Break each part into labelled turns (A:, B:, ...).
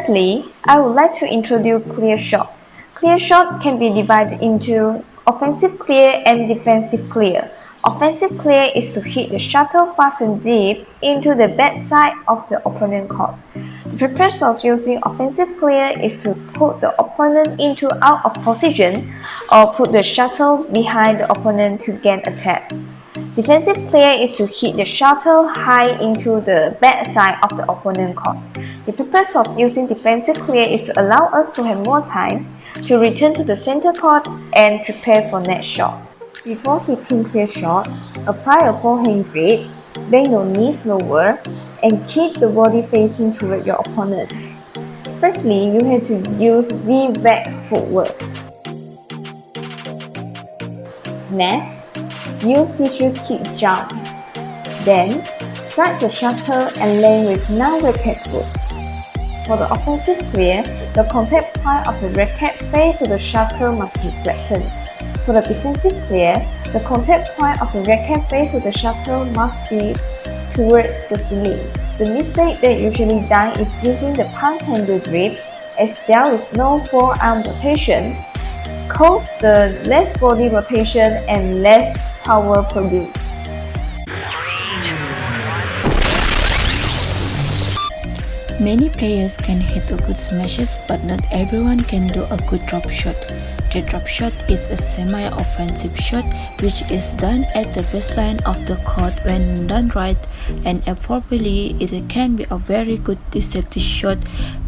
A: Firstly, I would like to introduce clear shot. Clear shot can be divided into offensive clear and defensive clear. Offensive clear is to hit the shuttle fast and deep into the backside of the opponent court. The purpose of using offensive clear is to put the opponent into out of position or put the shuttle behind the opponent to gain attack. Defensive clear is to hit the shuttle high into the backside of the opponent court. The purpose of using defensive clear is to allow us to have more time to return to the center court and prepare for next shot. Before hitting clear shot, apply a forehand grip, bend your knees lower, and keep the body facing toward your opponent. Firstly, you have to use V-back footwork. Next, use scissor kick jump. Then, strike the shuttle and land with non-racket foot. For the offensive clear, the contact point of the racket face of the shuttle must be flattened. For the defensive clear, the contact point of the racket face of the shuttle must be towards the ceiling. The mistake that usually done is using the palm handle grip, as there is no forearm rotation, cause the less body rotation and less power produced.
B: Many players can hit a good smashes, but not everyone can do a good drop shot. The drop shot is a semi-offensive shot which is done at the baseline of the court. When done right and appropriately, it can be a very good deceptive shot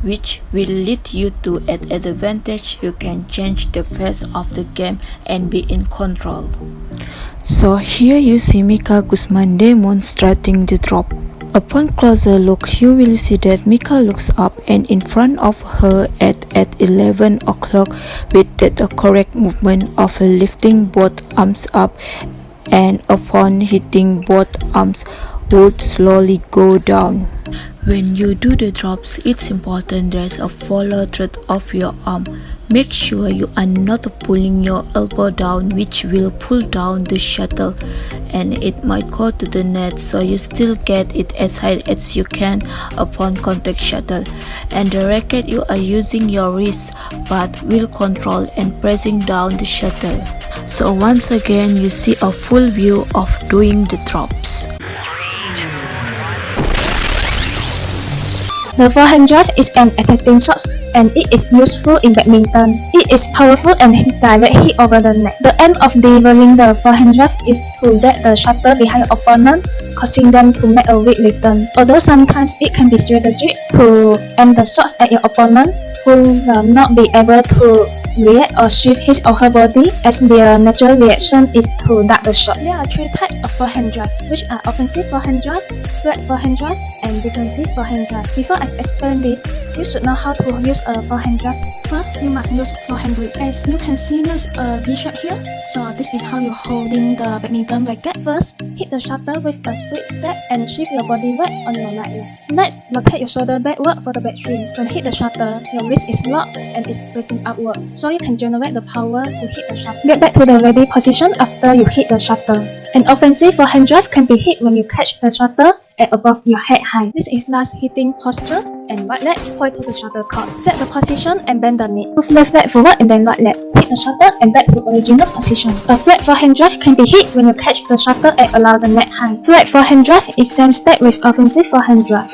B: which will lead you to an advantage. You can change the face of the game and be in control. So here you see Mika Guzman demonstrating the drop. Upon closer look, you will see that Mika looks up and in front of her at 11 o'clock with the correct movement of lifting both arms up, and upon hitting both arms would slowly go down. When you do the drops, it's important there's a follow through of your arm. Make sure you are not pulling your elbow down, which will pull down the shuttle and it might go to the net, so you still get it as high as you can upon contact shuttle. And the racket, you are using your wrist but will control and pressing down the shuttle. So once again, you see a full view of doing the drops.
C: The forehand drive is an attacking shot and it is useful in badminton. It is powerful and direct hit over the net. The aim of delivering the forehand drive is to get the shuttle behind your opponent, causing them to make a weak return. Although sometimes it can be strategic to aim the shots at your opponent, who will not be able to react or shift his or her body, as their natural reaction is to duck the shot. There are three types of forehand drive, which are offensive forehand drive, flat forehand drive, and defensive forehand drive. Before I explain this, you should know how to use a forehand drive. First, you must use forehand grip. As you can see, there's a V shape here. So this is how you're holding the badminton racket. First, hit the shuttle with a split step and shift your body weight on your right leg. Next, rotate your shoulder backward for the back swing. When hit the shuttle, your wrist is locked and is facing upward, so you can generate the power to hit the shuttle. Get back to the ready position after you hit the shuttle. An offensive forehand drive can be hit when you catch the shuttle at above your head height. This is nice hitting posture, and right leg point to the shuttlecock. Set the position and bend the knee. Move left leg forward and then right leg. Hit the shuttle and back to original position. A flat forehand drive can be hit when you catch the shuttle at around the net height. Flat forehand drive is same step with offensive forehand drive,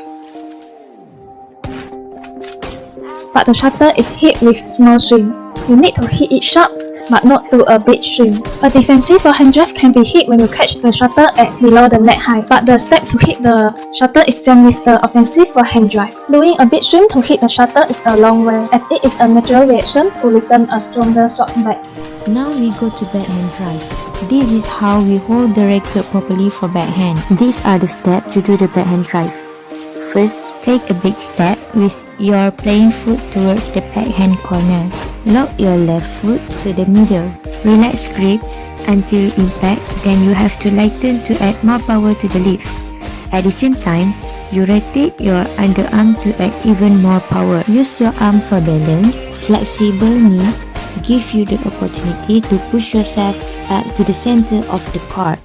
C: but the shuttle is hit with small swing. You need to hit it sharp, but not to a big swing. A defensive forehand drive can be hit when you catch the shuttle at below the net height, but the step to hit the shuttle is same with the offensive forehand drive. Doing a big swing to hit the shuttle is a long way, as it is a natural reaction to return a stronger shot back.
D: Now we go to backhand drive. This is how we hold the racket properly for backhand. These are the steps to do the backhand drive. First, take a big step with your playing foot towards the backhand corner. Lock your left foot to the middle. Relax grip until impact, then you have to lighten to add more power to the lift. At the same time, you rotate your underarm to add even more power. Use your arm for balance. Flexible knee give you the opportunity to push yourself back to the center of the court.